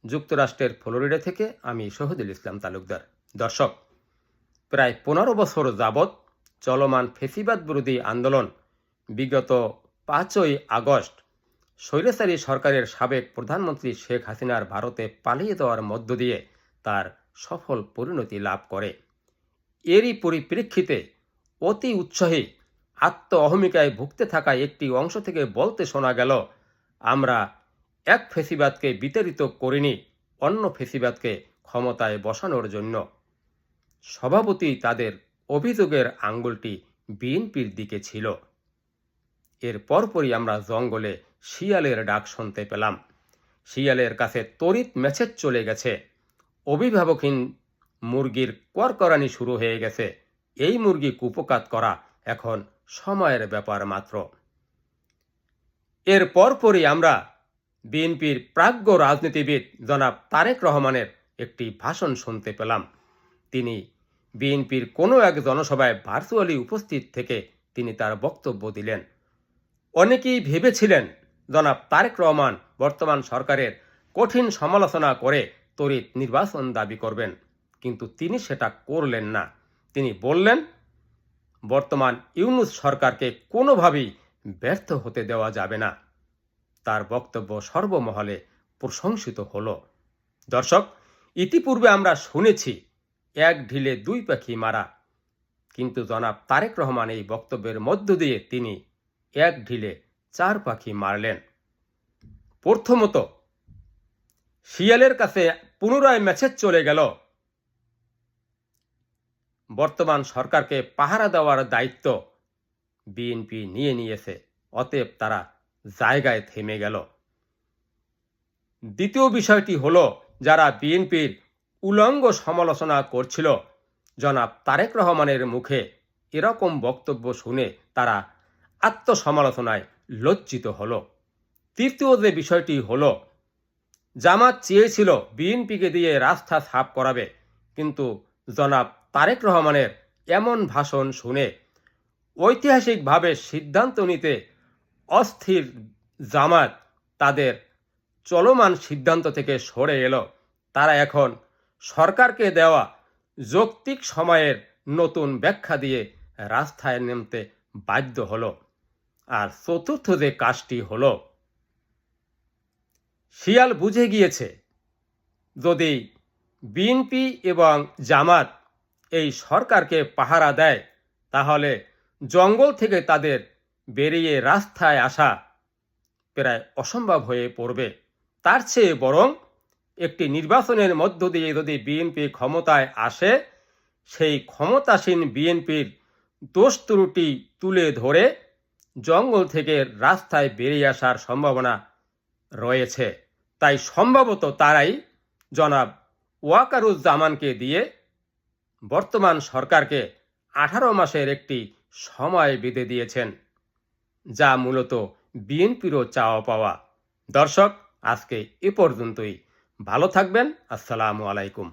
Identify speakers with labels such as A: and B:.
A: যুক্তরাষ্ট্রের ফ্লোরিডা থেকে আমি শহীদুল ইসলাম তালুকদার। দর্শক, প্রায় 15 বছর যাবৎ চলমান ফ্যাসিবাদ বিরোধী আন্দোলন বিগত 5ই আগস্ট স্বৈরাচারী সরকারের সাবেক প্রধানমন্ত্রী শেখ হাসিনার ভারতে পালিয়ে যাওয়ার মধ্য দিয়ে তার সফল পরিণতি লাভ করে। এরই পরিপ্রেক্ষিতে অতি উৎসাহী আত্ম অহমিকায় ভুগতে থাকা একটি অংশ থেকে বলতে শোনা গেল, আমরা এক ফ্যাসিবাদকে বিতাড়িত করিনি, অন্য ফ্যাসিবাদকে ক্ষমতায় বসানোর জন্য। স্বভাবতই তাদের অভিযোগের আঙ্গুলটি বিএনপির দিকে ছিল। এর পরপরই আমরা জঙ্গলে শিয়ালের ডাক শুনতে পেলাম। শিয়ালের কাছে তড়িৎ মেসেজ চলে গেছে, অভিভাবকহীন মুরগির করকরানি শুরু হয়ে গেছে। এই মুরগি কুপকাত করা এখন সময়ের ব্যাপার মাত্র। এর পরপরই আমরা বিএনপির প্রাজ্ঞ রাজনীতিবিদ জনাব তারেক রহমানের একটি ভাষণ শুনতে পেলাম। তিনি বিএনপির কোনো এক জনসভায় ভার্চুয়ালি উপস্থিত থেকে তিনি তার বক্তব্য দিলেন। অনেকেই ভেবেছিলেন জনাব তারেক রহমান বর্তমান সরকারের কঠিন সমালোচনা করে তড়িৎ নির্বাচন দাবি করবেন, কিন্তু তিনি সেটা করলেন না। তিনি বললেন, বর্তমান ইউনূস সরকারকে কোনোভাবেই ব্যর্থ হতে দেওয়া যাবে না। তার বক্তব্য সর্বমহলে প্রশংসিত হল। দর্শক, ইতিপূর্বে আমরা শুনেছি এক ঢিলে দুই পাখি মারা, কিন্তু জনাব তারেক রহমান এই বক্তব্যের মধ্য দিয়ে তিনি এক ঢিলে 4 পাখি মারলেন। প্রথমত, শিয়ালের কাছে পুনরায় মেসেজ চলে গেল, বর্তমান সরকারকে পাহারা দেওয়ার দায়িত্ব বিএনপি নিয়ে নিয়েছে, অতএব তারা জায়গায় থেমে গেল। দ্বিতীয় বিষয়টি হল, যারা বিএনপির উলঙ্গ সমালোচনা করছিল, জনাব তারেক রহমানের মুখে এরকম বক্তব্য শুনে তারা আত্মসমালোচনায় লজ্জিত হল। তৃতীয় যে বিষয়টি হল, জামাত চেয়েছিল বিএনপিকে দিয়ে রাস্তা সাফ করাবে, কিন্তু জনাব তারেক রহমানের এমন ভাষণ শুনে ঐতিহাসিকভাবে সিদ্ধান্ত নিতে অস্থির জামাত তাদের চলমান সিদ্ধান্ত থেকে সরে এলো। তারা এখন সরকারকে দেওয়া যৌক্তিক সময়ের নতুন ব্যাখ্যা দিয়ে রাস্তায় নামতে বাধ্য হলো। আর চতুর্থ যে কাজটি হলো, শিয়াল বুঝে গিয়েছে যদি বিএনপি এবং জামাত এই সরকারকে পাহারা দেয়, তাহলে জঙ্গল থেকে তাদের বেরিয়ে রাস্তায় আসা প্রায় অসম্ভব হয়ে পড়বে। তার চেয়ে বরং একটি নির্বাচনের মধ্য দিয়ে যদি বিএনপি ক্ষমতায় আসে, সেই ক্ষমতাসীন বিএনপির দোষ ত্রুটি তুলে ধরে জঙ্গল থেকে রাস্তায় বেরিয়ে আসার সম্ভাবনা রয়েছে। তাই সম্ভবত তারাই জনাব ওয়াকারুজ্জামানকে দিয়ে বর্তমান সরকারকে 18 মাসের একটি সময় বেঁধে দিয়েছেন, যা মূলত বিএনপিরও চাওয়া পাওয়া। দর্শক, আজকে এ পর্যন্তই। ভালো থাকবেন। আসসালামু আলাইকুম।